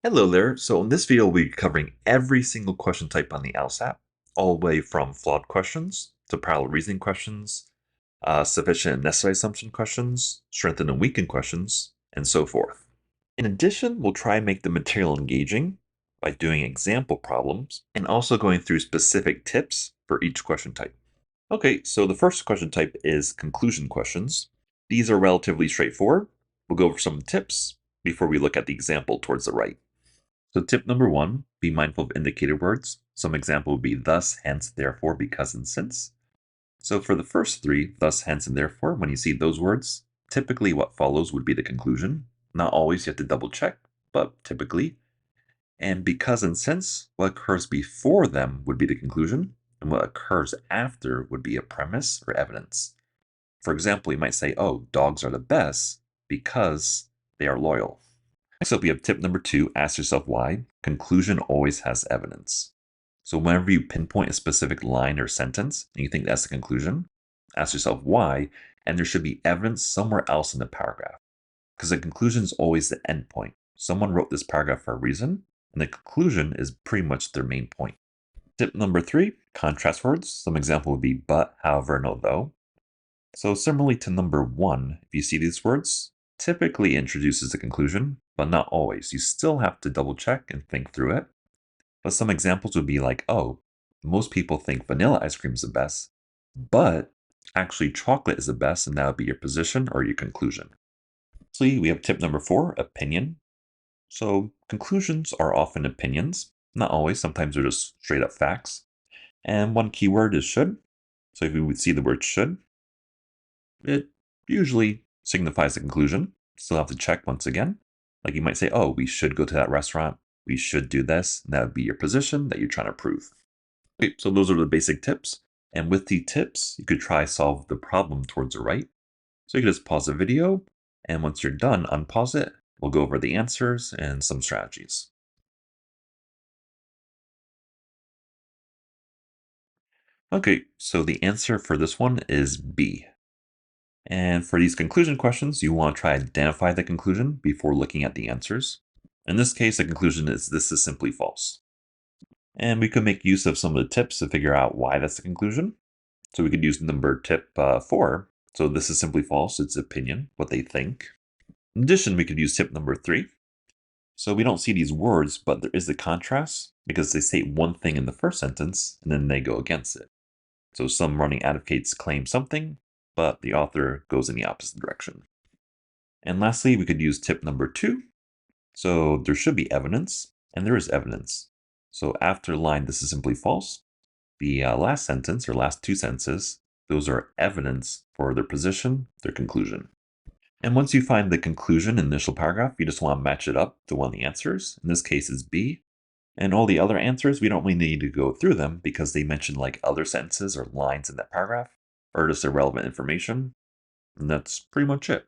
Hello there. So in this video, we'll be covering every single question type on the LSAT, all the way from flawed questions to parallel reasoning questions, sufficient and necessary assumption questions, strengthened and weakened questions, and so forth. In addition, we'll try and make the material engaging by doing example problems and also going through specific tips for each question type. Okay, so the first question type is conclusion questions. These are relatively straightforward. We'll go over some tips before we look at the example towards the right. So tip number 1, be mindful of indicator words. Some example would be thus, hence, therefore, because, and since. So for the first 3, thus, hence, and therefore, when you see those words, typically what follows would be the conclusion. Not always, you have to double check, but typically. And because and since, what occurs before them would be the conclusion, and what occurs after would be a premise or evidence. For example, you might say, oh, dogs are the best because they are loyal. Next up, we have tip number 2, ask yourself why. Conclusion always has evidence. So whenever you pinpoint a specific line or sentence and you think that's the conclusion, ask yourself why, and there should be evidence somewhere else in the paragraph. Because the conclusion is always the end point. Someone wrote this paragraph for a reason, and the conclusion is pretty much their main point. Tip number 3, contrast words. Some example would be but, however, no, though. So similarly to number 1, if you see these words, typically introduces a conclusion, but not always. You still have to double check and think through it. But some examples would be like, oh, most people think vanilla ice cream is the best, but actually chocolate is the best, and that would be your position or your conclusion. So we have tip number 4, opinion. So conclusions are often opinions, not always, sometimes they're just straight up facts. And one keyword is should. So if you would see the word should, it usually signifies a conclusion. Still have to check once again. Like you might say, oh, we should go to that restaurant. We should do this. And that would be your position that you're trying to prove. Okay, so those are the basic tips. And with the tips, you could try solve the problem towards the right. So you can just pause the video. And once you're done, unpause it. We'll go over the answers and some strategies. Okay, so the answer for this one is B. And for these conclusion questions, you want to try to identify the conclusion before looking at the answers. In this case, the conclusion is this is simply false. And we could make use of some of the tips to figure out why that's the conclusion. So we could use tip 4. So this is simply false. It's opinion, what they think. In addition, we could use tip number 3. So we don't see these words, but there is the contrast because they state one thing in the first sentence and then they go against it. So some running advocates claim something, but the author goes in the opposite direction. And lastly, we could use tip number 2. So there should be evidence, and there is evidence. So after the line, this is simply false, the last sentence or last 2 sentences, those are evidence for their position, their conclusion. And once you find the conclusion in the initial paragraph, you just want to match it up to one of the answers. In this case, it's B. And all the other answers, we don't really need to go through them because they mention like other sentences or lines in that paragraph or just irrelevant information. And that's pretty much it.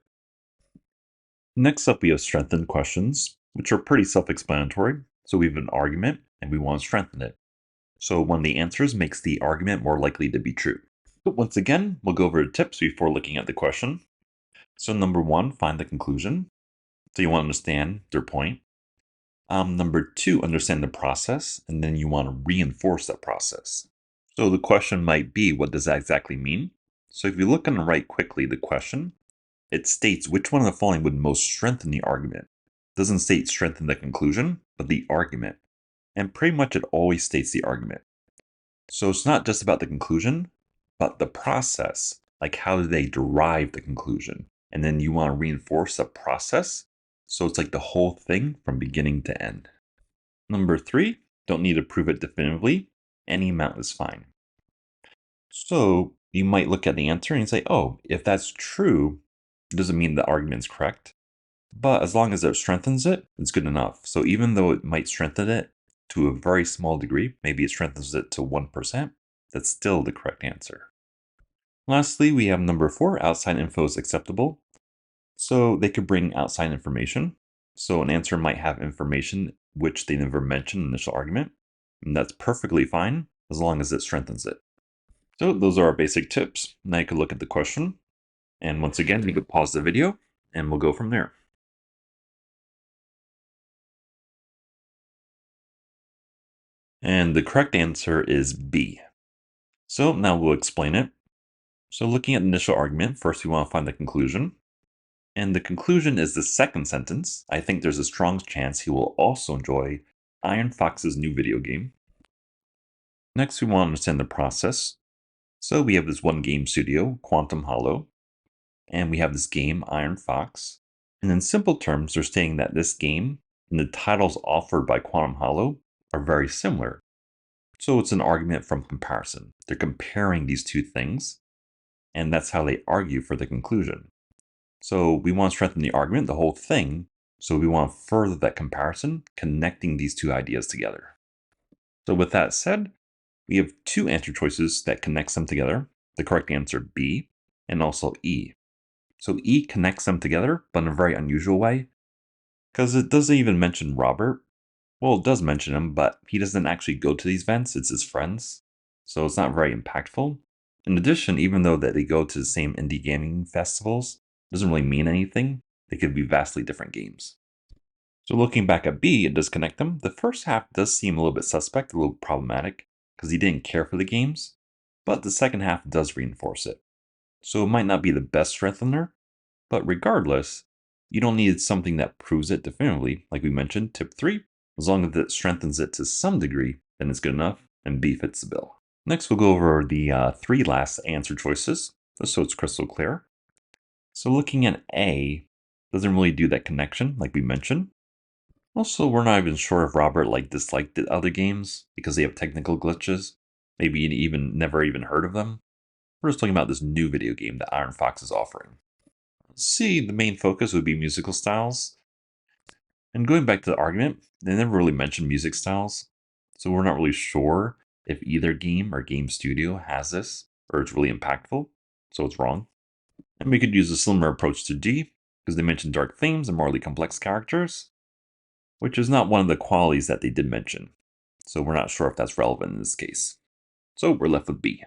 Next up, we have strengthened questions, which are pretty self-explanatory. So we have an argument and we want to strengthen it. So one of the answers makes the argument more likely to be true. But once again, we'll go over the tips before looking at the question. So number 1, find the conclusion. So you want to understand their point. Number 2, understand the process, and then you want to reinforce that process. So the question might be, what does that exactly mean? So if you look on the right quickly, the question, it states which one of the following would most strengthen the argument. It doesn't state strengthen the conclusion, but the argument. And pretty much it always states the argument. So it's not just about the conclusion, but the process, like how do they derive the conclusion? And then you want to reinforce the process. So it's like the whole thing from beginning to end. Number 3, don't need to prove it definitively. Any amount is fine. So you might look at the answer and say, oh, if that's true, it doesn't mean the argument's correct. But as long as it strengthens it, it's good enough. So even though it might strengthen it to a very small degree, maybe it strengthens it to 1%, that's still the correct answer. Lastly, we have number 4, outside info is acceptable. So they could bring outside information. So an answer might have information which they never mentioned in the initial argument. And that's perfectly fine as long as it strengthens it. So those are our basic tips. Now you can look at the question. And once again, you could pause the video and we'll go from there. And the correct answer is B. So now we'll explain it. So looking at the initial argument, first we want to find the conclusion. And the conclusion is the second sentence. I think there's a strong chance he will also enjoy Iron Fox's new video game. Next, we want to understand the process. So we have this one game studio, Quantum Hollow, and we have this game, Iron Fox. And in simple terms, they're saying that this game and the titles offered by Quantum Hollow are very similar. So it's an argument from comparison. They're comparing these two things, and that's how they argue for the conclusion. So we want to strengthen the argument, the whole thing. So we want to further that comparison, connecting these two ideas together. So with that said, we have two answer choices that connects them together. The correct answer B and also E. So E connects them together, but in a very unusual way, because it doesn't even mention Robert. Well, it does mention him, but he doesn't actually go to these events, it's his friends. So it's not very impactful. In addition, even though that they go to the same indie gaming festivals, it doesn't really mean anything. They could be vastly different games. So looking back at B, it does connect them. The first half does seem a little bit suspect, a little problematic, because he didn't care for the games, but the second half does reinforce it. So it might not be the best strengthener, but regardless, you don't need something that proves it definitively. Like we mentioned, tip 3, as long as it strengthens it to some degree, then it's good enough, and B fits the bill. Next, we'll go over the 3 last answer choices, just so it's crystal clear. So looking at A, doesn't really do that connection, like we mentioned. Also, we're not even sure if Robert disliked the other games because they have technical glitches. Maybe he never even heard of them. We're just talking about this new video game that Iron Fox is offering. C, the main focus would be musical styles. And going back to the argument, they never really mentioned music styles, so we're not really sure if either game or game studio has this, or it's really impactful, so it's wrong. And we could use a similar approach to D, because they mentioned dark themes and morally complex characters, which is not one of the qualities that they did mention, so we're not sure if that's relevant in this case. So we're left with B.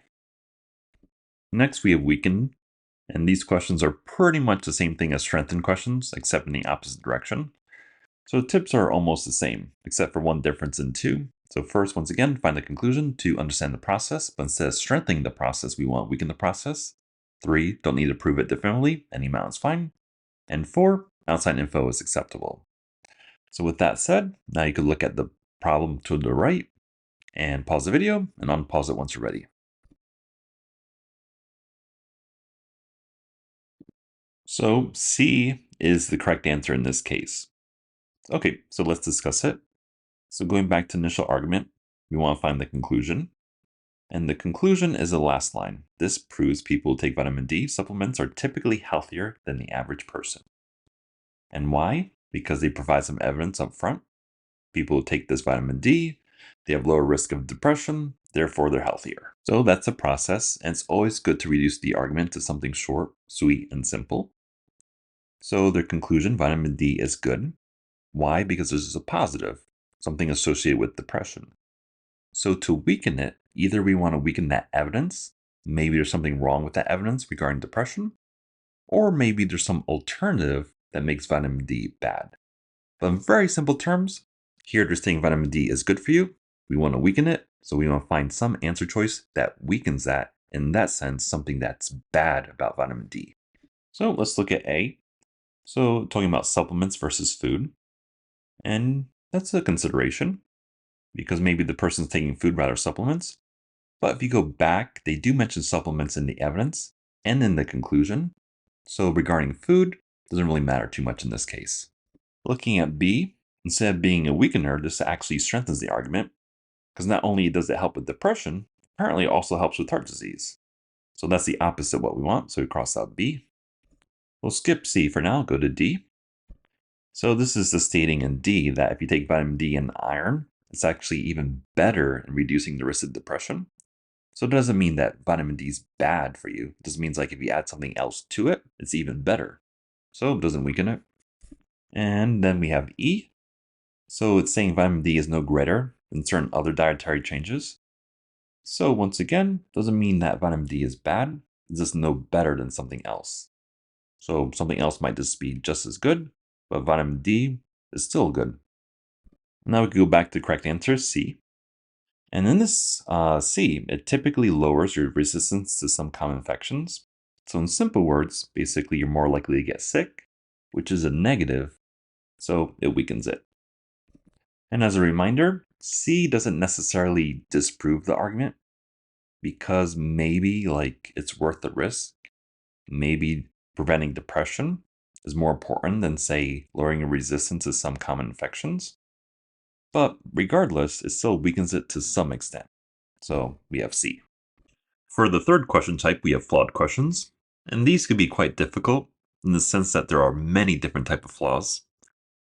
Next, we have weaken, and these questions are pretty much the same thing as strengthen questions, except in the opposite direction. So tips are almost the same, except for one difference in 2. So first, once again, find the conclusion. 2, understand the process, but instead of strengthening the process, we want to weaken the process. 3, don't need to prove it definitively, any amount is fine. And 4, outside info is acceptable. So with that said, now you can look at the problem to the right and pause the video and unpause it once you're ready. So C is the correct answer in this case. Okay, so let's discuss it. So going back to initial argument, we want to find the conclusion. And the conclusion is the last line. This proves people who take vitamin D supplements are typically healthier than the average person. And why? Because they provide some evidence up front. People who take this vitamin D, they have lower risk of depression, therefore they're healthier. So that's a process, and it's always good to reduce the argument to something short, sweet, and simple. So their conclusion, vitamin D is good. Why? Because this is a positive, something associated with depression. So to weaken it, either we want to weaken that evidence, maybe there's something wrong with that evidence regarding depression, or maybe there's some alternative that makes vitamin D bad. But in very simple terms, here they're saying vitamin D is good for you. We want to weaken it, so we want to find some answer choice that weakens that, in that sense, something that's bad about vitamin D. So let's look at A. So talking about supplements versus food. And that's a consideration, because maybe the person's taking food rather supplements. But if you go back, they do mention supplements in the evidence and in the conclusion. So regarding food, doesn't really matter too much in this case. Looking at B, instead of being a weakener, this actually strengthens the argument, because not only does it help with depression, apparently it also helps with heart disease. So that's the opposite of what we want, so we cross out B. We'll skip C for now, go to D. So this is the stating in D that if you take vitamin D and iron, it's actually even better in reducing the risk of depression. So it doesn't mean that vitamin D is bad for you. It just means like if you add something else to it, it's even better. So it doesn't weaken it. And then we have E. So it's saying vitamin D is no greater than certain other dietary changes. So once again, doesn't mean that vitamin D is bad. It's just no better than something else. So something else might just be just as good, but vitamin D is still good. Now we can go back to the correct answer, C. And in this C, it typically lowers your resistance to some common infections. So in simple words, basically you're more likely to get sick, which is a negative, so it weakens it. And as a reminder, C doesn't necessarily disprove the argument because maybe it's worth the risk. Maybe preventing depression is more important than, say, lowering your resistance to some common infections. But regardless, it still weakens it to some extent. So we have C. For the third question type, we have flawed questions. And these could be quite difficult in the sense that there are many different types of flaws.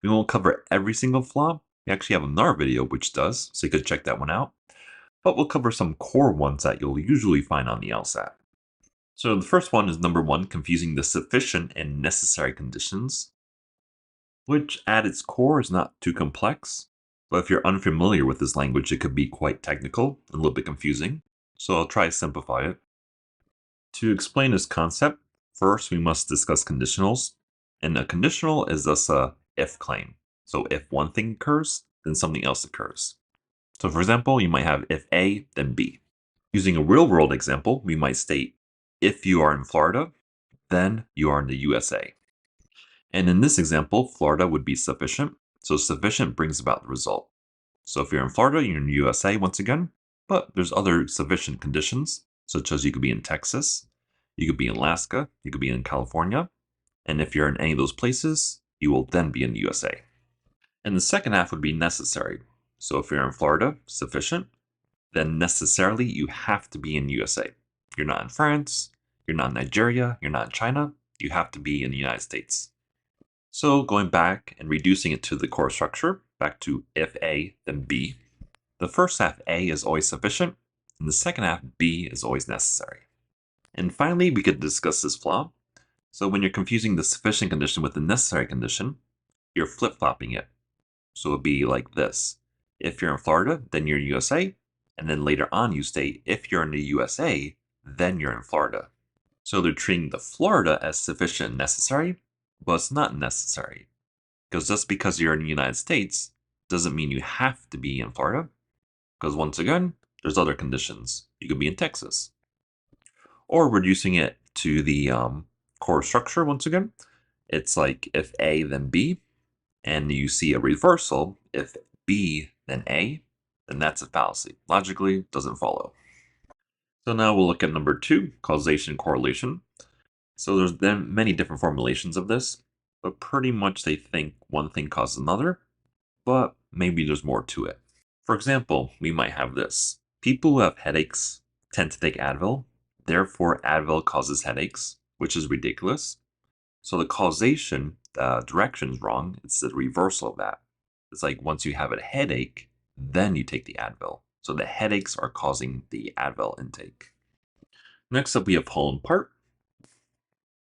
We won't cover every single flaw. We actually have another video which does, so you could check that one out. But we'll cover some core ones that you'll usually find on the LSAT. So the first one is number 1, confusing the sufficient and necessary conditions, which at its core is not too complex. But if you're unfamiliar with this language, it could be quite technical and a little bit confusing. So I'll try to simplify it. To explain this concept, first we must discuss conditionals. And a conditional is thus a if claim. So if one thing occurs, then something else occurs. So for example, you might have if A, then B. Using a real world example, we might state if you are in Florida, then you are in the USA. And in this example, Florida would be sufficient. So sufficient brings about the result. So if you're in Florida, you're in the USA once again, but there's other sufficient conditions, such as you could be in Texas, you could be in Alaska, you could be in California. And if you're in any of those places, you will then be in the USA. And the second half would be necessary. So if you're in Florida, sufficient, then necessarily you have to be in the USA. You're not in France, you're not in Nigeria, you're not in China, you have to be in the United States. So going back and reducing it to the core structure, back to if A, then B. The first half A is always sufficient, and the second half B is always necessary. And finally, we could discuss this flaw. So when you're confusing the sufficient condition with the necessary condition, you're flip-flopping it. So it would be like this. If you're in Florida, then you're in USA, and then later on you state if you're in the USA, then you're in Florida. So they're treating the Florida as sufficient and necessary, but it's not necessary. Because just because you're in the United States doesn't mean you have to be in Florida. Because once again, there's other conditions. You could be in Texas. Or reducing it to the core structure once again. It's like if A, then B, and you see a reversal, if B, then A, then that's a fallacy. Logically, doesn't follow. So now we'll look at number 2, causation correlation. So there's then many different formulations of this, but pretty much they think one thing causes another, but maybe there's more to it. For example, we might have this. People who have headaches tend to take Advil, therefore Advil causes headaches, which is ridiculous. So the causation direction is wrong. It's the reversal of that. It's like once you have a headache, then you take the Advil. So the headaches are causing the Advil intake. Next up, we have whole and part.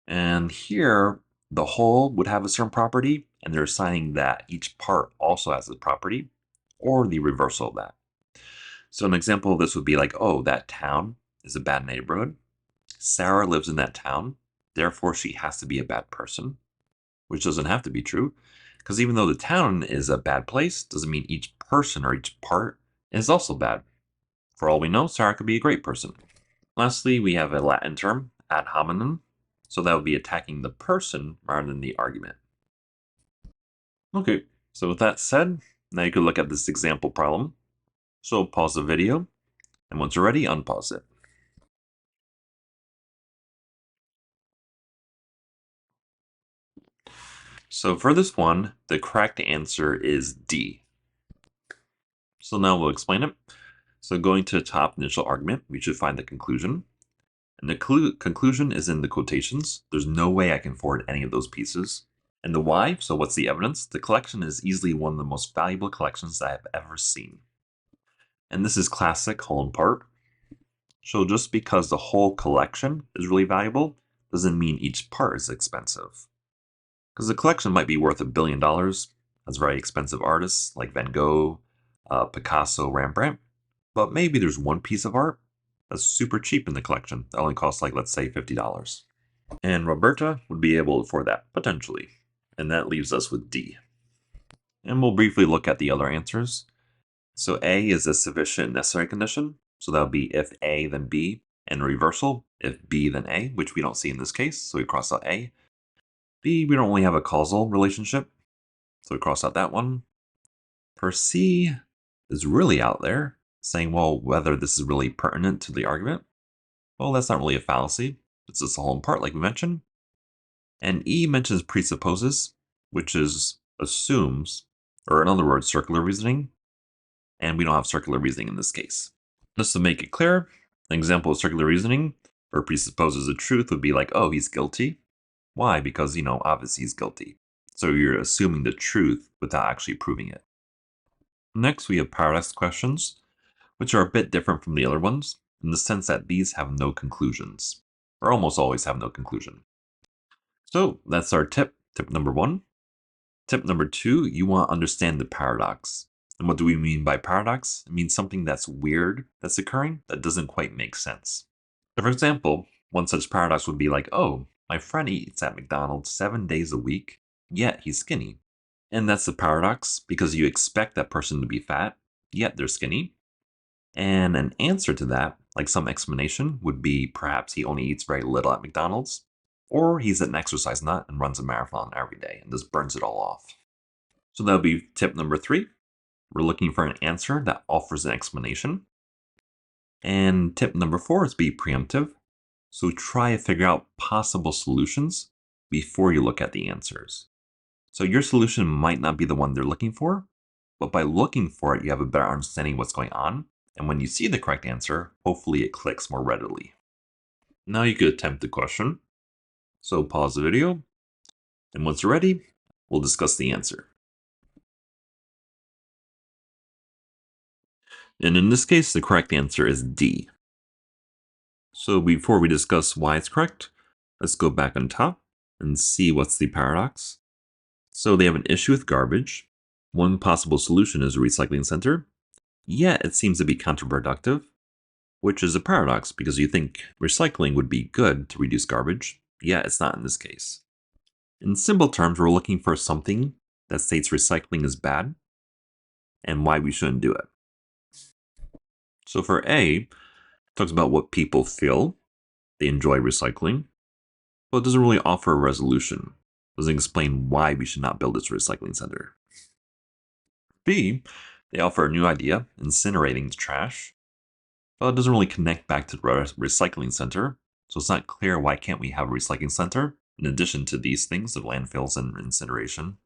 And here, the whole would have a certain property, and they're assigning that each part also has a property, or the reversal of that. So an example of this would be like, oh, that town is a bad neighborhood. Sarah lives in that town, therefore she has to be a bad person, which doesn't have to be true, because even though the town is a bad place, doesn't mean each person or each part is also bad. For all we know, Sarah could be a great person. Lastly, we have a Latin term, ad hominem, so that would be attacking the person rather than the argument. Okay, so with that said, now you can look at this example problem. So pause the video, and once you're ready, unpause it. So for this one, the correct answer is D. So now we'll explain it. So going to the top initial argument, we should find the conclusion. And the conclusion is in the quotations. There's no way I can forward any of those pieces. And the why, so what's the evidence? The collection is easily one of the most valuable collections I have ever seen. And this is classic whole and part. So just because the whole collection is really valuable doesn't mean each part is expensive. Because the collection might be worth $1 billion. That's very expensive artists like Van Gogh, Picasso, Rembrandt. But maybe there's one piece of art that's super cheap in the collection. That only costs like, let's say, $50. And Roberta would be able to afford that, potentially. And that leaves us with D. And we'll briefly look at the other answers. So A is a sufficient necessary condition. So that would be if A, then B, and reversal, if B, then A, which we don't see in this case. So we cross out A. B, we don't really have a causal relationship. So we cross out that one. For C is really out there, saying, well, whether this is really pertinent to the argument. Well, that's not really a fallacy. It's just a whole in part, like we mentioned. And E mentions presupposes, which is assumes, or in other words, circular reasoning. And we don't have circular reasoning in this case. Just to make it clear, an example of circular reasoning or presupposes a truth would be like, oh, he's guilty. Why? Because, obviously he's guilty. So you're assuming the truth without actually proving it. Next, we have paradox questions, which are a bit different from the other ones in the sense that these have no conclusions, or almost always have no conclusion. So that's our tip number 1. Tip number 2, you want to understand the paradox. And what do we mean by paradox? It means something that's weird that's occurring that doesn't quite make sense. So for example, one such paradox would be like, oh, my friend eats at McDonald's 7 days a week, yet he's skinny. And that's the paradox because you expect that person to be fat, yet they're skinny. And an answer to that, like some explanation, would be perhaps he only eats very little at McDonald's, or he's an exercise nut and runs a marathon every day and just burns it all off. So that would be tip number 3. We're looking for an answer that offers an explanation. And tip number 4 is be preemptive. So try to figure out possible solutions before you look at the answers. So your solution might not be the one they're looking for, but by looking for it, you have a better understanding of what's going on. And when you see the correct answer, hopefully it clicks more readily. Now you could attempt the question. So pause the video, and once you're ready, we'll discuss the answer. And in this case, the correct answer is D. So before we discuss why it's correct, let's go back on top and see what's the paradox. So they have an issue with garbage. One possible solution is a recycling center, yet it seems to be counterproductive, which is a paradox because you think recycling would be good to reduce garbage, yet it's not in this case. In simple terms, we're looking for something that states recycling is bad and why we shouldn't do it. So for A, it talks about what people feel. They enjoy recycling, but it doesn't really offer a resolution. It doesn't explain why we should not build this recycling center. B, they offer a new idea, incinerating the trash, but it doesn't really connect back to the recycling center, so it's not clear why can't we have a recycling center in addition to these things of landfills and incineration.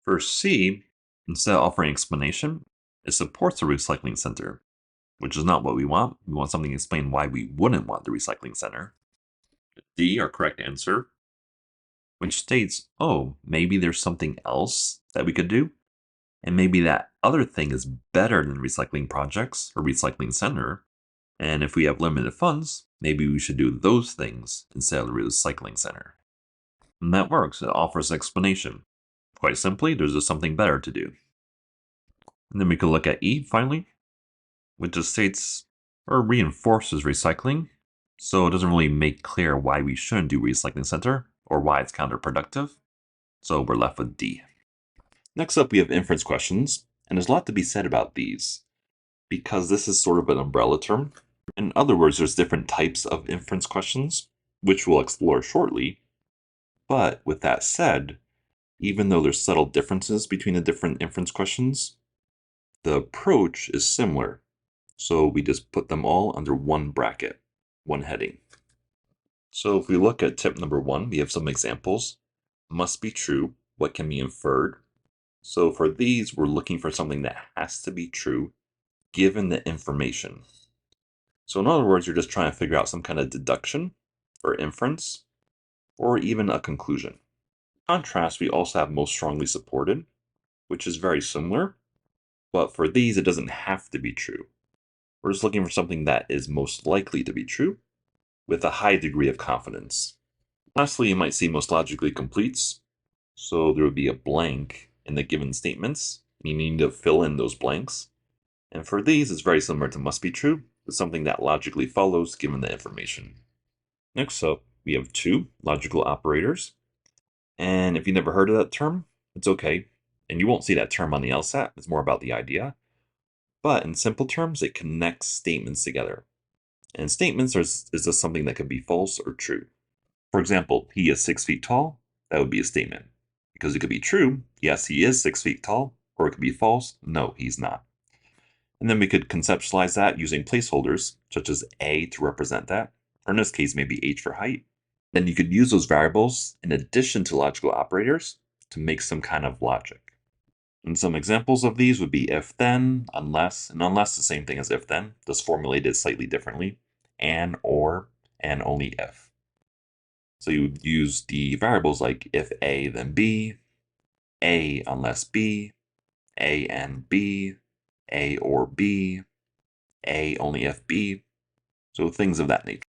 For C, instead of offering explanation, it supports a recycling center, which is not what we want. We want something to explain why we wouldn't want the recycling center. D, our correct answer, which states, oh, maybe there's something else that we could do, and maybe that other thing is better than recycling projects or recycling center. And if we have limited funds, maybe we should do those things instead of the recycling center. And that works. It offers an explanation. Quite simply, there's just something better to do. And then we can look at E finally, which just states or reinforces recycling. So it doesn't really make clear why we shouldn't do recycling center or why it's counterproductive. So we're left with D. Next up, we have inference questions, and there's a lot to be said about these because this is sort of an umbrella term. In other words, there's different types of inference questions, which we'll explore shortly. But with that said, even though there's subtle differences between the different inference questions, the approach is similar. So we just put them all under one bracket, one heading. So if we look at tip number 1, we have some examples. Must be true. What can be inferred? So for these, we're looking for something that has to be true given the information. So in other words, you're just trying to figure out some kind of deduction or inference or even a conclusion. In contrast, we also have most strongly supported, which is very similar, but for these, it doesn't have to be true. We're just looking for something that is most likely to be true with a high degree of confidence. Lastly, you might see most logically completes. So there would be a blank in the given statements, and you need to fill in those blanks. And for these, it's very similar to must be true, with something that logically follows given the information. Next up, we have 2 logical operators. And if you never heard of that term, it's okay. And you won't see that term on the LSAT. It's more about the idea. But in simple terms, it connects statements together. And statements is just something that could be false or true. For example, he is 6 feet tall. That would be a statement. Because it could be true, yes, he is 6 feet tall, or it could be false, no, he's not. And then we could conceptualize that using placeholders, such as A to represent that, or in this case, maybe H for height. Then you could use those variables in addition to logical operators to make some kind of logic. And some examples of these would be if then, unless, and unless the same thing as if then, just formulated slightly differently, and or, and only if. So you would use the variables like if A then B, A unless B, A and B, A or B, A only if B, so things of that nature.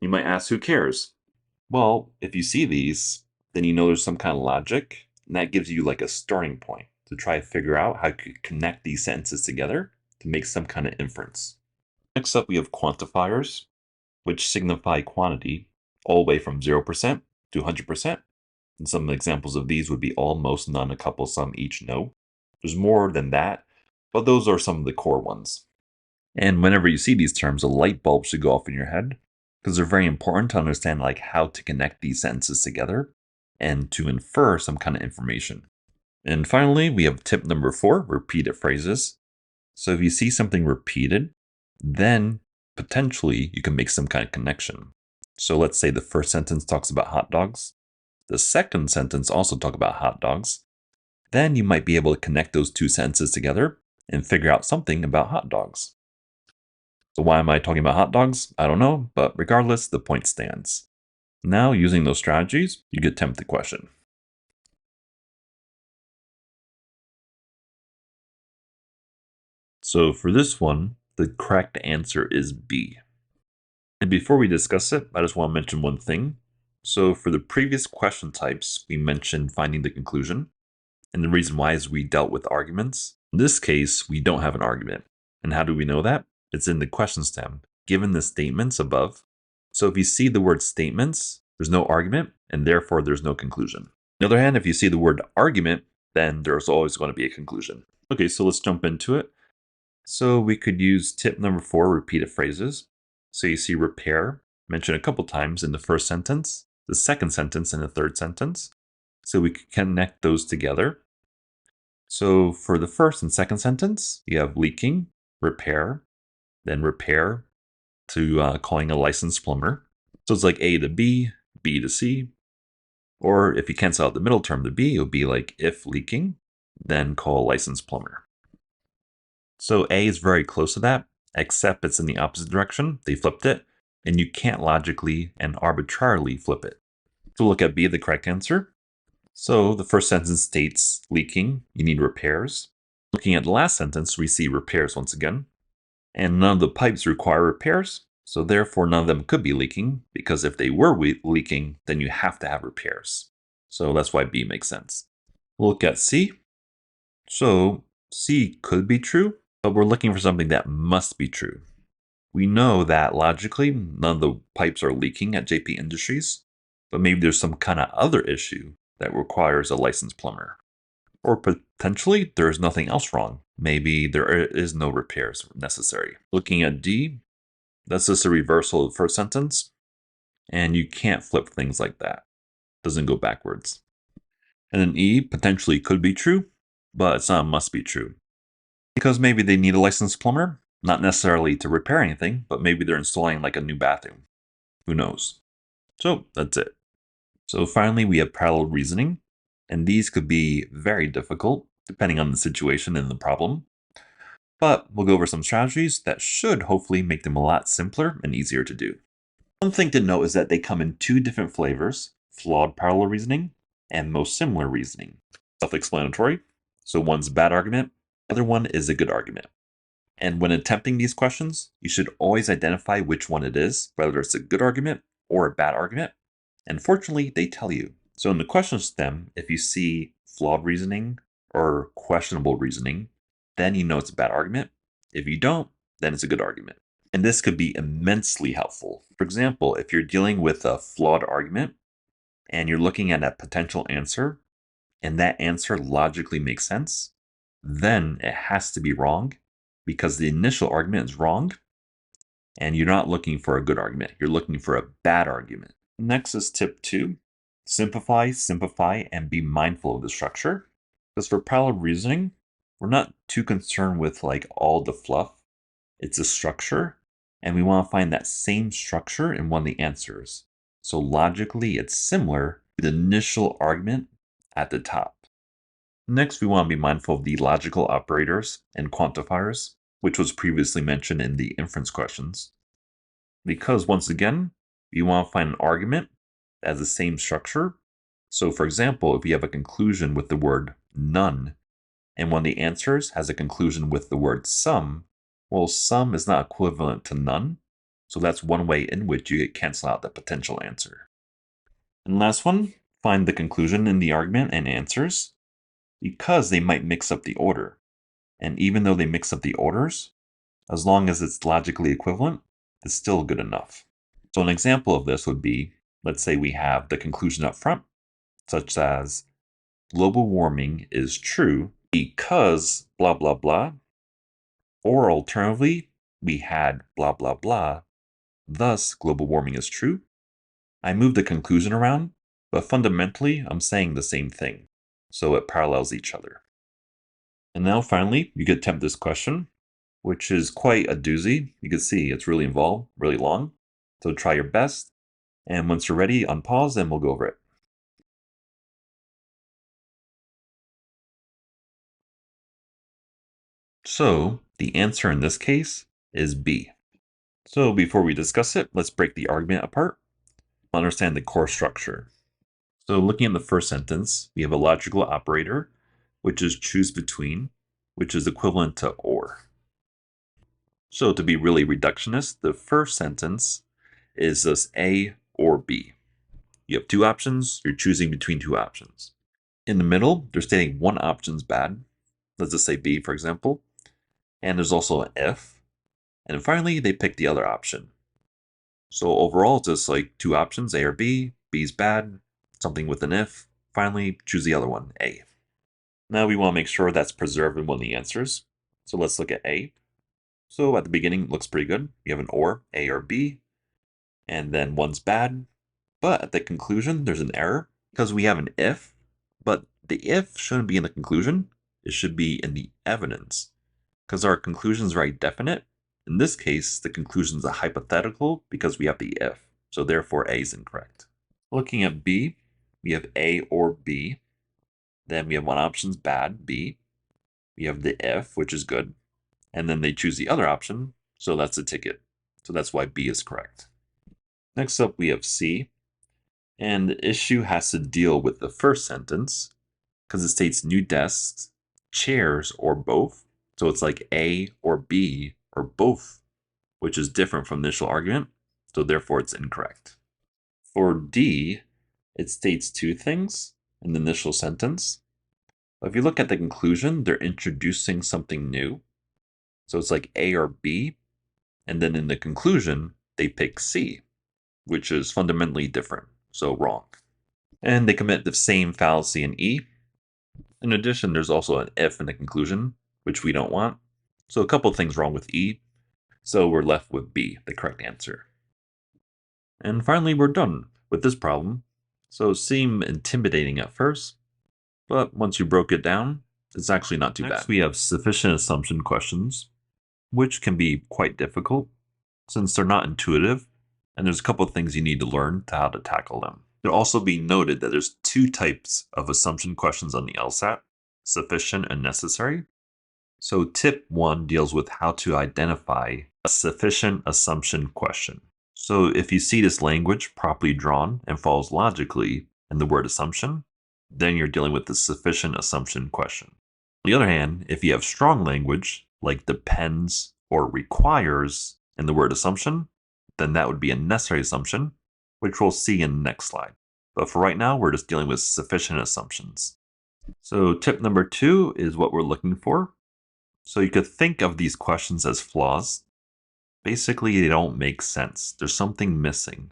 You might ask, who cares? Well, if you see these, then you know there's some kind of logic, and that gives you like a starting point to try to figure out how you could connect these sentences together to make some kind of inference. Next up, we have quantifiers, which signify quantity all the way from 0% to 100%. And some examples of these would be all, most, none, a couple, some, each, no. There's more than that, but those are some of the core ones. And whenever you see these terms, a light bulb should go off in your head, because they're very important to understand like how to connect these sentences together and to infer some kind of information. And finally, we have tip number 4, repeated phrases. So if you see something repeated, then potentially you can make some kind of connection. So let's say the first sentence talks about hot dogs. The second sentence also talks about hot dogs. Then you might be able to connect those two sentences together and figure out something about hot dogs. So why am I talking about hot dogs? I don't know, but regardless, the point stands. Now, using those strategies, you could attempt the question. So for this one, the correct answer is B. And before we discuss it, I just want to mention one thing. So for the previous question types, we mentioned finding the conclusion. And the reason why is we dealt with arguments. In this case, we don't have an argument. And how do we know that? It's in the question stem, given the statements above. So if you see the word statements, there's no argument, and therefore there's no conclusion. On the other hand, if you see the word argument, then there's always going to be a conclusion. Okay, so let's jump into it. So we could use tip number 4, repeated phrases. So you see repair mentioned a couple times in the first sentence, the second sentence, and the third sentence. So we could connect those together. So for the first and second sentence, you have leaking, repair, then repair to calling a licensed plumber. So it's like A to B, B to C. Or if you cancel out the middle term, the B, it would be like if leaking, then call a licensed plumber. So A is very close to that, except it's in the opposite direction. They flipped it, and you can't logically and arbitrarily flip it. So look at B, the correct answer. So the first sentence states leaking, you need repairs. Looking at the last sentence, we see repairs once again. And none of the pipes require repairs, so therefore none of them could be leaking, because if they were leaking, then you have to have repairs. So that's why B makes sense. We'll look at C. So C could be true, but we're looking for something that must be true. We know that logically, none of the pipes are leaking at JP Industries, but maybe there's some kind of other issue that requires a licensed plumber. Or potentially, there's nothing else wrong. Maybe there is no repairs necessary. Looking at D, that's just a reversal of the first sentence, and you can't flip things like that. It doesn't go backwards. And then E potentially could be true, but it's not a must be true. Because maybe they need a licensed plumber, not necessarily to repair anything, but maybe they're installing like a new bathroom. Who knows? So that's it. So finally, we have parallel reasoning, and these could be very difficult depending on the situation and the problem. But we'll go over some strategies that should hopefully make them a lot simpler and easier to do. One thing to note is that they come in 2 different flavors, flawed parallel reasoning and most similar reasoning. Self-explanatory, so one's a bad argument, the other one is a good argument. And when attempting these questions, you should always identify which one it is, whether it's a good argument or a bad argument. And fortunately, they tell you. So in the question stem, if you see flawed reasoning or questionable reasoning, then you know it's a bad argument. If you don't, then it's a good argument. And this could be immensely helpful. For example, if you're dealing with a flawed argument and you're looking at a potential answer, and that answer logically makes sense, then it has to be wrong, because the initial argument is wrong, and you're not looking for a good argument. You're looking for a bad argument. Next is tip 2. Simplify, and be mindful of the structure. Because for parallel reasoning, we're not too concerned with like all the fluff. It's a structure, and we want to find that same structure in one of the answers. So logically, it's similar to the initial argument at the top. Next, we want to be mindful of the logical operators and quantifiers, which was previously mentioned in the inference questions. Because once again, you want to find an argument that has the same structure. So for example, if you have a conclusion with the word none, and one of the answers has a conclusion with the word some, well, some is not equivalent to none. So that's one way in which you cancel out the potential answer. And last one, find the conclusion in the argument and answers, because they might mix up the order. And even though they mix up the orders, as long as it's logically equivalent, it's still good enough. So an example of this would be, let's say we have the conclusion up front, such as global warming is true because blah, blah, blah. Or alternatively, we had blah, blah, blah. Thus, global warming is true. I moved the conclusion around, but fundamentally, I'm saying the same thing. So it parallels each other. And now finally, you could attempt this question, which is quite a doozy. You can see it's really involved, really long. So try your best. And once you're ready, unpause and we'll go over it. So the answer in this case is B. So before we discuss it, let's break the argument apart. Understand the core structure. So looking at the first sentence, we have a logical operator, which is choose between, which is equivalent to or. So to be really reductionist, the first sentence is this A or B. You have two options, you're choosing between two options. In the middle, they're stating one option's bad. Let's just say B, for example. And there's also an if. And finally, they pick the other option. So overall, it's just like two options, A or B. B's bad, something with an if. Finally, choose the other one, A. Now we want to make sure that's preserved in one of the answers. So let's look at A. So at the beginning, it looks pretty good. We have an or, A or B. And then one's bad. But at the conclusion, there's an error because we have an if. But the if shouldn't be in the conclusion. It should be in the evidence. Because our conclusion is very definite. In this case, the conclusion is a hypothetical because we have the if. So therefore, A is incorrect. Looking at B, we have A or B. Then we have one option's bad, B. We have the if, which is good. And then they choose the other option. So that's a ticket. So that's why B is correct. Next up, we have C. And the issue has to deal with the first sentence because it states new desks, chairs, or both. So it's like A or B or both, which is different from the initial argument. So therefore, it's incorrect. For D, it states two things in the initial sentence. But if you look at the conclusion, they're introducing something new. So it's like A or B. And then in the conclusion, they pick C, which is fundamentally different. So wrong. And they commit the same fallacy in E. In addition, there's also an if in the conclusion, which we don't want. So a couple of things wrong with E. So we're left with B, the correct answer. And finally, we're done with this problem. So it seemed intimidating at first, but once you broke it down, it's actually not too bad. Next, we have sufficient assumption questions, which can be quite difficult since they're not intuitive, and there's a couple of things you need to learn to how to tackle them. It'll also be noted that there's two types of assumption questions on the LSAT, sufficient and necessary. So tip 1 deals with how to identify a sufficient assumption question. So if you see this language properly drawn and follows logically in the word assumption, then you're dealing with the sufficient assumption question. On the other hand, if you have strong language like depends or requires in the word assumption, then that would be a necessary assumption, which we'll see in the next slide. But for right now, we're just dealing with sufficient assumptions. So tip number 2 is what we're looking for. So you could think of these questions as flaws. Basically, they don't make sense. There's something missing.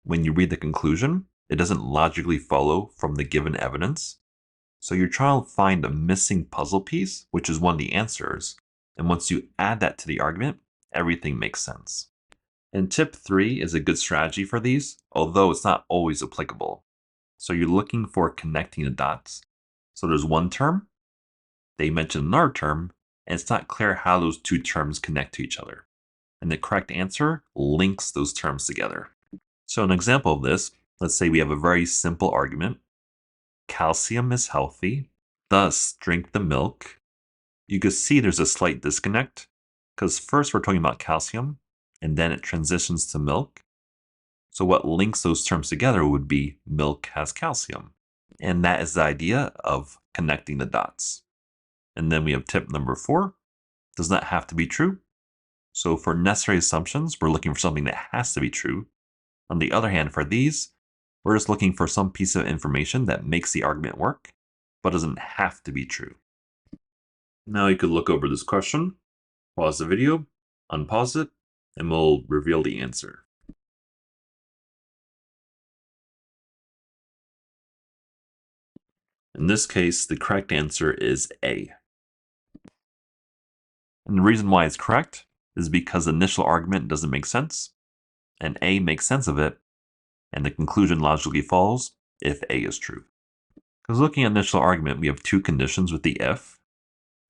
When you read the conclusion, it doesn't logically follow from the given evidence. So you're trying to find a missing puzzle piece, which is one of the answers, And once you add that to the argument, everything makes sense. And tip 3 is a good strategy for these, although it's not always applicable. So you're looking for connecting the dots. So there's one term, they mention another term, and it's not clear how those two terms connect to each other. And the correct answer links those terms together. So an example of this, let's say we have a very simple argument. Calcium is healthy, thus drink the milk. You can see there's a slight disconnect because first we're talking about calcium and then it transitions to milk. So what links those terms together would be milk has calcium. And that is the idea of connecting the dots. And then we have tip number 4, does not have to be true. So for necessary assumptions, we're looking for something that has to be true. On the other hand, for these, we're just looking for some piece of information that makes the argument work, but doesn't have to be true. Now you could look over this question, pause the video, unpause it, and we'll reveal the answer. In this case, the correct answer is A. And the reason why it's correct is because the initial argument doesn't make sense, and A makes sense of it, and the conclusion logically follows if A is true. Because looking at initial argument, we have two conditions with the if.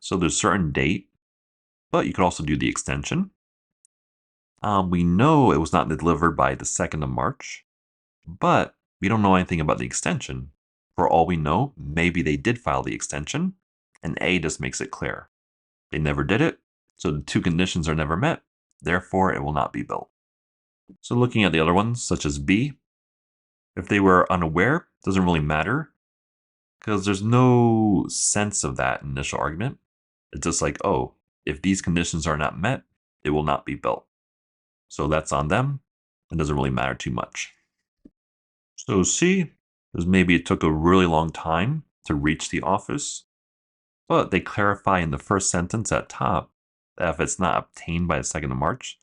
So there's certain date, but you could also do the extension. We know it was not delivered by the 2nd of March, but we don't know anything about the extension. For all we know, maybe they did file the extension, and A just makes it clear. They never did it, so the two conditions are never met, therefore it will not be built. So looking at the other ones, such as B, if they were unaware, it doesn't really matter, because there's no sense of that initial argument. It's just like, oh, if these conditions are not met, it will not be built. So that's on them. It doesn't really matter too much. So C is maybe it took a really long time to reach the office, but they clarify in the first sentence at top that if it's not obtained by the 2nd of March,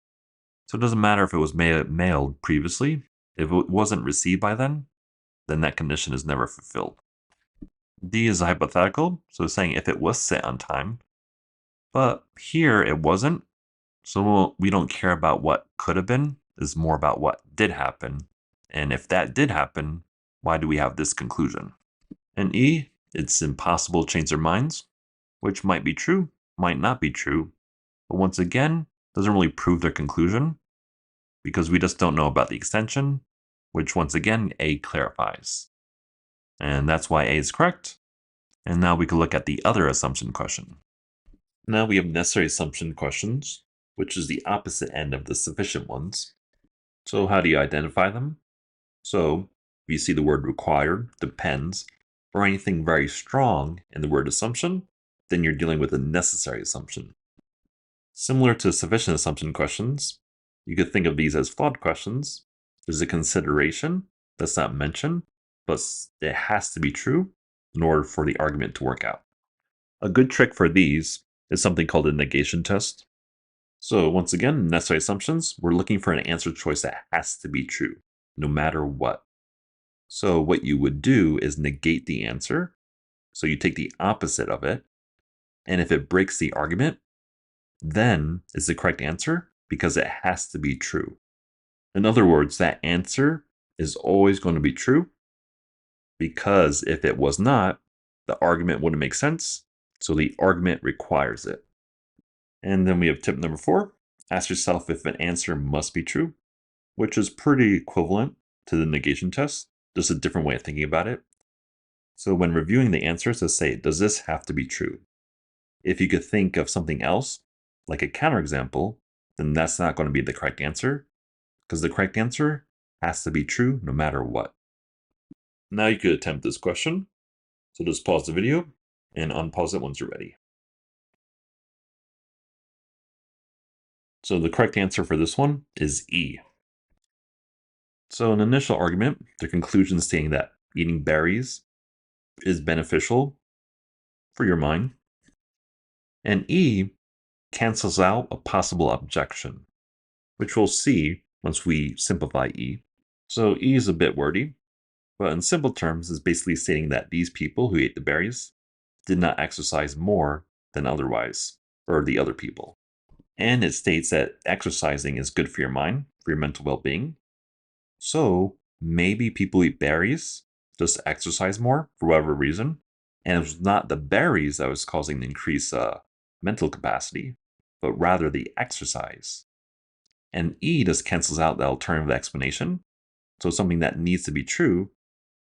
so it doesn't matter if it was mailed previously, if it wasn't received by then that condition is never fulfilled. D is a hypothetical, so it's saying if it was sent on time, but here it wasn't, so we don't care about what could have been, it's more about what did happen, and if that did happen, why do we have this conclusion? And E, it's impossible to change their minds, which might be true, might not be true, but once again, doesn't really prove their conclusion, because we just don't know about the extension, which once again, A clarifies. And that's why A is correct. And now we can look at the other assumption question. Now we have necessary assumption questions, which is the opposite end of the sufficient ones. So how do you identify them? So if you see the word required, depends, or anything very strong in the word assumption, then you're dealing with a necessary assumption. Similar to sufficient assumption questions, you could think of these as flawed questions. There's a consideration that's not mentioned, but it has to be true in order for the argument to work out. A good trick for these is something called a negation test. So once again, necessary assumptions, we're looking for an answer choice that has to be true, no matter what. So what you would do is negate the answer. So you take the opposite of it, and if it breaks the argument, then it's the correct answer because it has to be true. In other words, that answer is always going to be true because if it was not, the argument wouldn't make sense. So the argument requires it. And then we have tip number 4. Ask yourself if an answer must be true, which is pretty equivalent to the negation test, just a different way of thinking about it. So when reviewing the answers, let's say, does this have to be true? If you could think of something else, like a counterexample, then that's not going to be the correct answer, because the correct answer has to be true no matter what. Now you could attempt this question. So just pause the video and unpause it once you're ready. So the correct answer for this one is E. So an initial argument, the conclusion stating that eating berries is beneficial for your mind. And E cancels out a possible objection, which we'll see once we simplify E. So E is a bit wordy, but in simple terms is basically stating that these people who ate the berries did not exercise more than otherwise. or the other people. And it states that exercising is good for your mind, for your mental well being. So maybe people eat berries just to exercise more for whatever reason. And it was not the berries that was causing the increased mental capacity, but rather the exercise. And E just cancels out the alternative explanation. So something that needs to be true,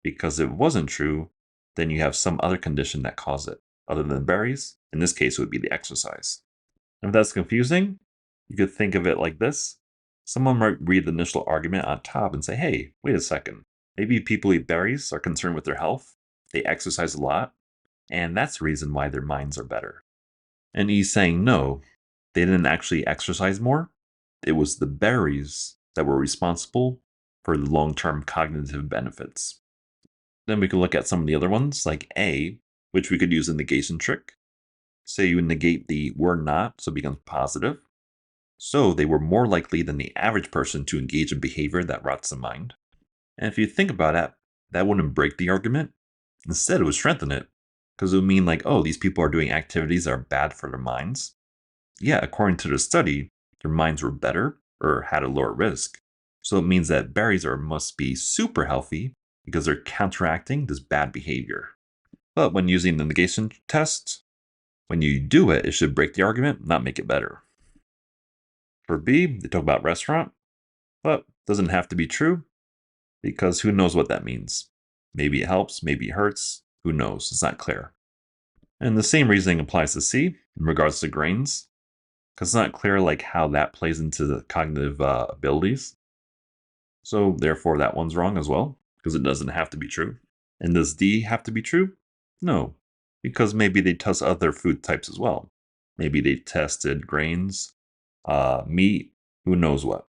because if it wasn't true, then you have some other condition that caused it, other than berries. In this case, it would be the exercise. And if that's confusing, you could think of it like this. Someone might read the initial argument on top and say, hey, wait a second. Maybe people eat berries, are concerned with their health, they exercise a lot, and that's the reason why their minds are better. And he's saying, no, they didn't actually exercise more. It was the berries that were responsible for the long-term cognitive benefits. Then we could look at some of the other ones, like A, which we could use a negation trick. Say you negate the were not, so it becomes positive. So they were more likely than the average person to engage in behavior that rots the mind. And if you think about it, that wouldn't break the argument. Instead, it would strengthen it, because it would mean like, oh, these people are doing activities that are bad for their minds. Yeah, according to the study, their minds were better or had a lower risk. So it means that berries must be super healthy because they're counteracting this bad behavior. But when using the negation test, when you do it, it should break the argument, not make it better. For B, they talk about restaurant, but doesn't have to be true because who knows what that means. Maybe it helps, maybe it hurts, who knows, it's not clear. And the same reasoning applies to C in regards to grains, because it's not clear like how that plays into the cognitive abilities. So therefore that one's wrong as well, because it doesn't have to be true. And does D have to be true? No, because maybe they test other food types as well. Maybe they tested grains, meat, who knows what.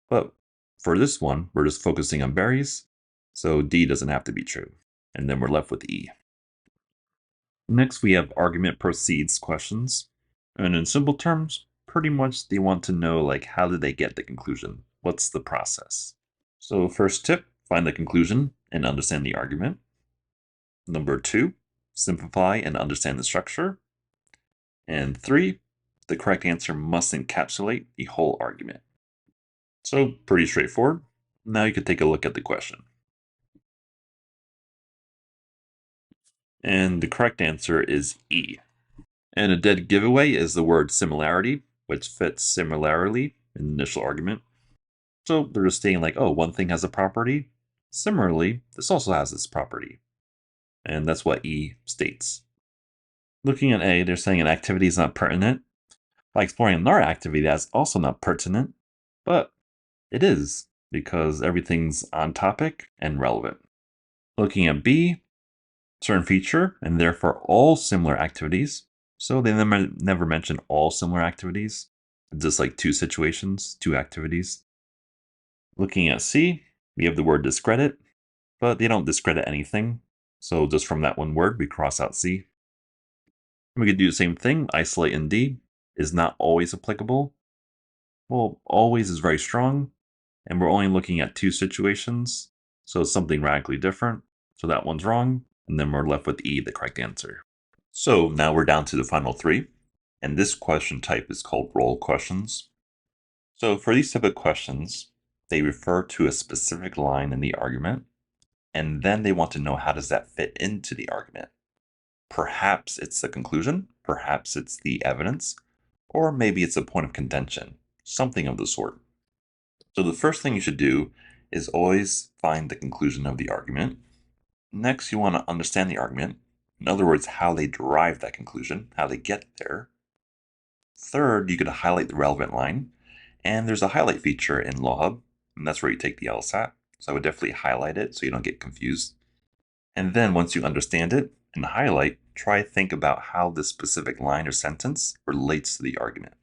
But for this one, we're just focusing on berries, so D doesn't have to be true. And then we're left with E. Next, we have argument proceeds questions. And in simple terms, pretty much they want to know like how did they get the conclusion? What's the process? So first tip, find the conclusion and understand the argument. Number 2, simplify and understand the structure. And 3, the correct answer must encapsulate the whole argument. So pretty straightforward. Now you could take a look at the question. And the correct answer is E. And a dead giveaway is the word similarity, which fits similarly in the initial argument. So they're just saying like, oh, one thing has a property. Similarly, this also has this property. And that's what E states. Looking at A, they're saying an activity is not pertinent. By exploring another activity that's also not pertinent, but it is, because everything's on topic and relevant. Looking at B, certain feature, and therefore all similar activities. So they never mention all similar activities, just like 2 situations, 2 activities. Looking at C, we have the word discredit, but they don't discredit anything. So just from that one word, we cross out C. We could do the same thing, isolate in D is not always applicable. Well, always is very strong, and we're only looking at 2 situations, so it's something radically different. So that one's wrong, and then we're left with E, the correct answer. So now we're down to the final 3, and this question type is called role questions. So for these type of questions, they refer to a specific line in the argument, and then they want to know how does that fit into the argument. Perhaps it's the conclusion, perhaps it's the evidence, or maybe it's a point of contention, something of the sort. So the first thing you should do is always find the conclusion of the argument. Next, you want to understand the argument. In other words, how they derive that conclusion, how they get there. Third, you could highlight the relevant line. And there's a highlight feature in LawHub, and that's where you take the LSAT. So I would definitely highlight it so you don't get confused. And then once you understand it and highlight, try to think about how this specific line or sentence relates to the argument.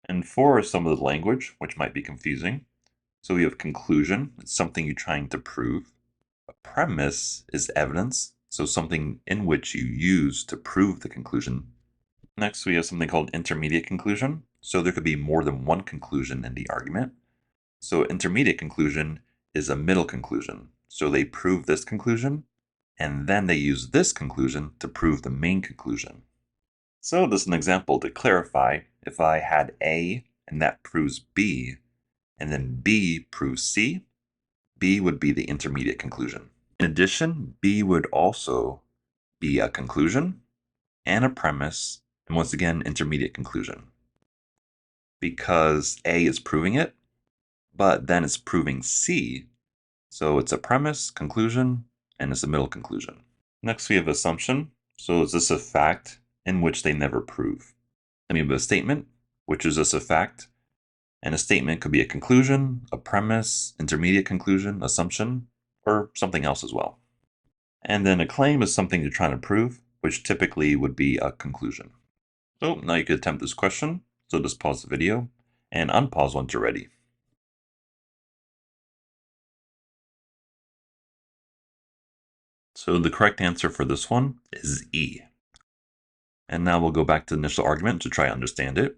And 4 is some of the language, which might be confusing. So we have conclusion, it's something you're trying to prove. A premise is evidence, so something in which you use to prove the conclusion. Next, we have something called intermediate conclusion. So there could be more than one conclusion in the argument. So intermediate conclusion is a middle conclusion. So they prove this conclusion, and then they use this conclusion to prove the main conclusion. So this is an example to clarify. If I had A and that proves B, and then B proves C, B would be the intermediate conclusion. In addition, B would also be a conclusion and a premise, and once again, intermediate conclusion. Because A is proving it, but then it's proving C, so it's a premise, conclusion, and it's a middle conclusion. Next, we have assumption. So is this a fact in which they never prove? Then we have a statement, which is just a fact. And a statement could be a conclusion, a premise, intermediate conclusion, assumption, or something else as well. And then a claim is something you're trying to prove, which typically would be a conclusion. So now you could attempt this question. So just pause the video and unpause once you're ready. So the correct answer for this one is E. And now we'll go back to the initial argument to try to understand it.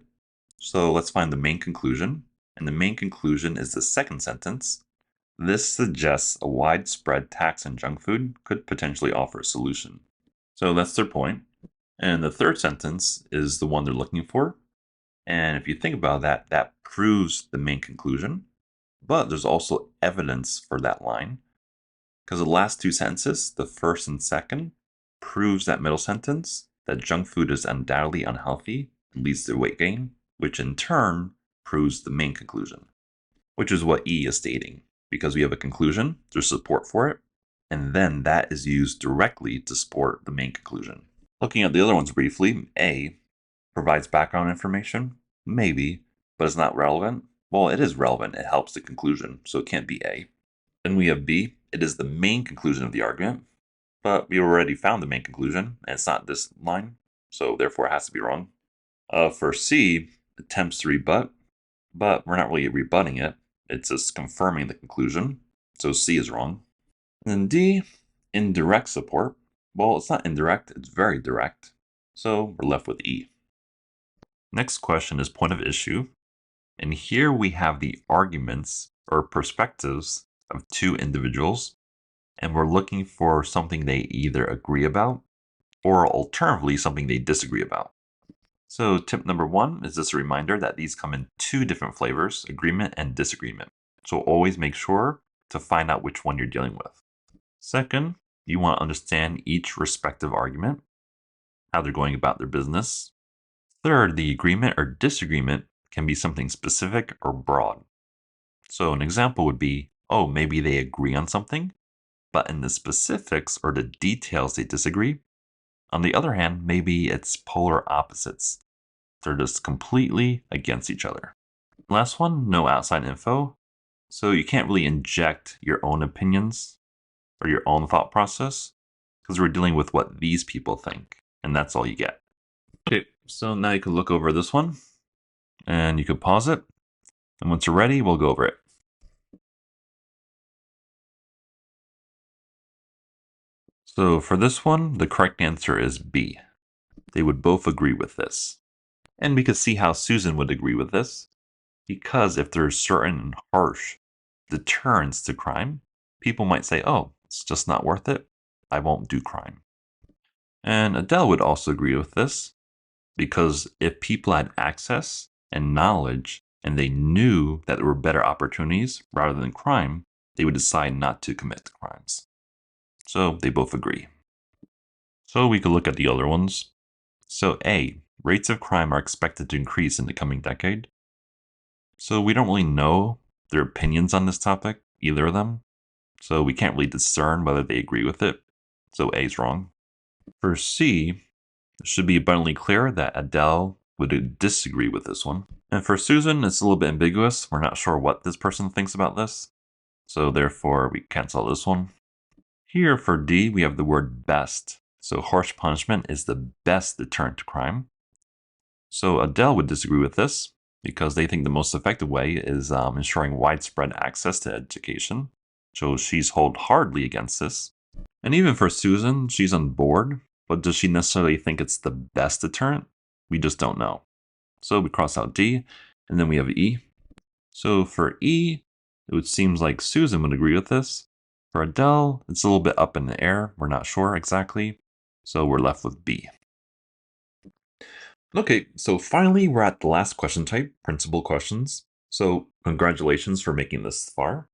So let's find the main conclusion. And the main conclusion is the second sentence. This suggests a widespread tax on junk food could potentially offer a solution. So that's their point. And the third sentence is the one they're looking for. And if you think about that, that proves the main conclusion. But there's also evidence for that line. Because the last two sentences, the first and second, proves that middle sentence, that junk food is undoubtedly unhealthy and leads to weight gain, which in turn proves the main conclusion, which is what E is stating. Because we have a conclusion, there's support for it, and then that is used directly to support the main conclusion. Looking at the other ones briefly, A provides background information, maybe, but it's not relevant. Well, it is relevant, it helps the conclusion, so it can't be A. Then we have B, it is the main conclusion of the argument, but we already found the main conclusion, and it's not this line, so therefore it has to be wrong. For C, attempts to rebut, but we're not really rebutting it. It's just confirming the conclusion, so C is wrong. And then D, indirect support. Well, it's not indirect, it's very direct, so we're left with E. Next question is point of issue, and here we have the arguments or perspectives of two individuals, and we're looking for something they either agree about or alternatively something they disagree about. So tip number one is just a reminder that these come in two different flavors, agreement and disagreement. So always make sure to find out which one you're dealing with. Second, you want to understand each respective argument, how they're going about their business. Third, the agreement or disagreement can be something specific or broad. So an example would be, oh, maybe they agree on something, but in the specifics or the details they disagree. On the other hand, maybe it's polar opposites. They're just completely against each other. Last one, no outside info. So you can't really inject your own opinions or your own thought process because we're dealing with what these people think, and that's all you get. Okay, so now you can look over this one and you can pause it. And once you're ready, we'll go over it. So for this one, the correct answer is B. They would both agree with this. And we could see how Susan would agree with this, because if there's certain and harsh deterrence to crime, people might say, oh, it's just not worth it. I won't do crime. And Adele would also agree with this, because if people had access and knowledge and they knew that there were better opportunities rather than crime, they would decide not to commit the crimes. So they both agree. So we could look at the other ones. So A, rates of crime are expected to increase in the coming decade. So we don't really know their opinions on this topic, either of them. So we can't really discern whether they agree with it. So A is wrong. For C, it should be abundantly clear that Adele would disagree with this one. And for Susan, it's a little bit ambiguous. We're not sure what this person thinks about this. So therefore, we cancel this one. Here for D, we have the word best. So harsh punishment is the best deterrent to crime. So Adele would disagree with this because they think the most effective way is ensuring widespread access to education. So she's wholeheartedly against this. And even for Susan, she's on board, but does she necessarily think it's the best deterrent? We just don't know. So we cross out D, and then we have E. So for E, it would seem like Susan would agree with this. For Adele, it's a little bit up in the air. We're not sure exactly. So we're left with B. Okay, so finally we're at the last question type, principal questions. So congratulations for making this far.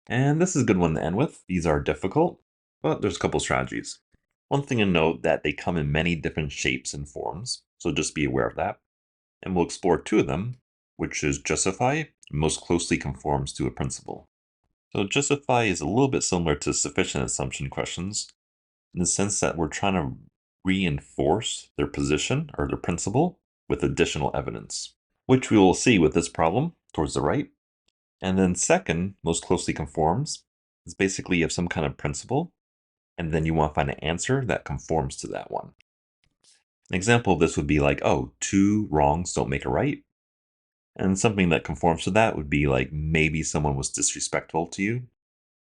And this is a good one to end with. These are difficult, but there's a couple strategies. One thing to note that they come in many different shapes and forms, so just be aware of that. And we'll explore two of them, which is justify and most closely conforms to a principle. So justify is a little bit similar to sufficient assumption questions in the sense that we're trying to reinforce their position or their principle with additional evidence, which we will see with this problem towards the right. And then second, most closely conforms, is basically you have some kind of principle, and then you want to find an answer that conforms to that one. An example of this would be like, oh, two wrongs don't make a right. And something that conforms to that would be like maybe someone was disrespectful to you.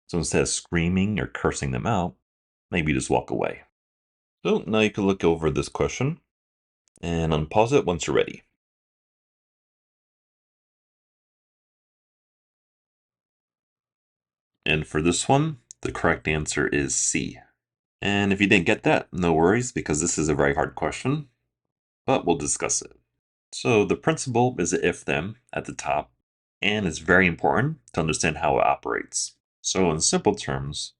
So instead of screaming or cursing them out, maybe just walk away. So now you can look over this question and unpause it once you're ready. And for this one, the correct answer is C. And if you didn't get that, no worries, because this is a very hard question, but we'll discuss it. So the principle is the if-then at the top, and it's very important to understand how it operates. So in simple terms,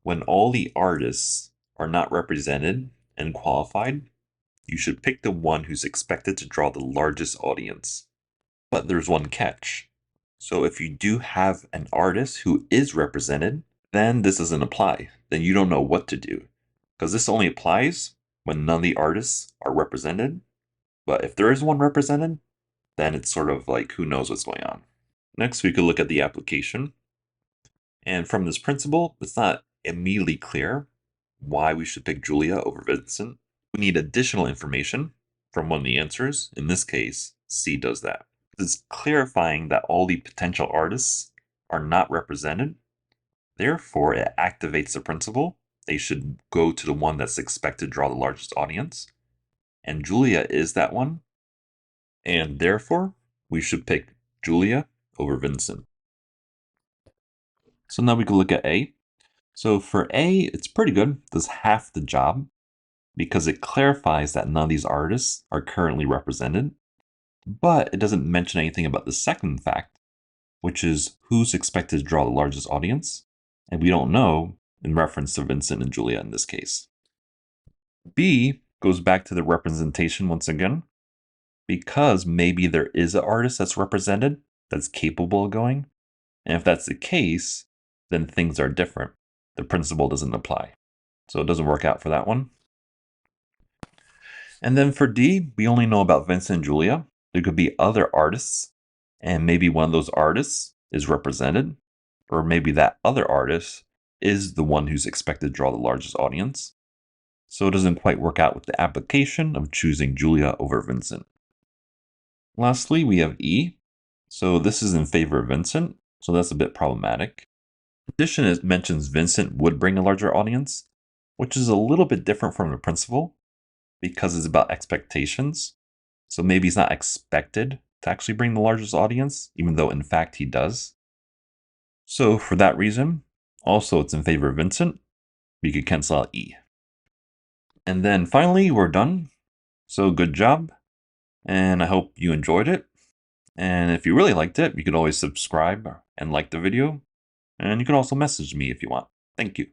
when all the artists are not represented and qualified, you should pick the one who's expected to draw the largest audience. But there's one catch. So if you do have an artist who is represented, then this doesn't apply. Then you don't know what to do. Because this only applies when none of the artists are represented. But if there is one represented, then it's sort of like who knows what's going on. Next, we could look at the application. And from this principle, it's not immediately clear why we should pick Julia over Vincent. We need additional information from one of the answers. In this case, C does that. It's clarifying that all the potential artists are not represented. Therefore, it activates the principle. They should go to the one that's expected to draw the largest audience. And Julia is that one. And therefore, we should pick Julia over Vincent. So now we can look at A. So for A, it's pretty good. It does half the job because it clarifies that none of these artists are currently represented. But it doesn't mention anything about the second fact, which is who's expected to draw the largest audience. And we don't know in reference to Vincent and Julia in this case. B goes back to the representation once again, because maybe there is an artist that's represented that's capable of going. And if that's the case, then things are different. The principle doesn't apply. So it doesn't work out for that one. And then for D, we only know about Vincent and Julia. There could be other artists, and maybe one of those artists is represented, or maybe that other artist is the one who's expected to draw the largest audience. So it doesn't quite work out with the application of choosing Julia over Vincent. Lastly, we have E. So this is in favor of Vincent, so that's a bit problematic. In addition, it mentions Vincent would bring a larger audience, which is a little bit different from the principle because it's about expectations. So maybe he's not expected to actually bring the largest audience, even though in fact he does. So for that reason, also it's in favor of Vincent. We could cancel out E. And then finally, we're done. So good job. And I hope you enjoyed it. And if you really liked it, you could always subscribe and like the video. And you can also message me if you want. Thank you.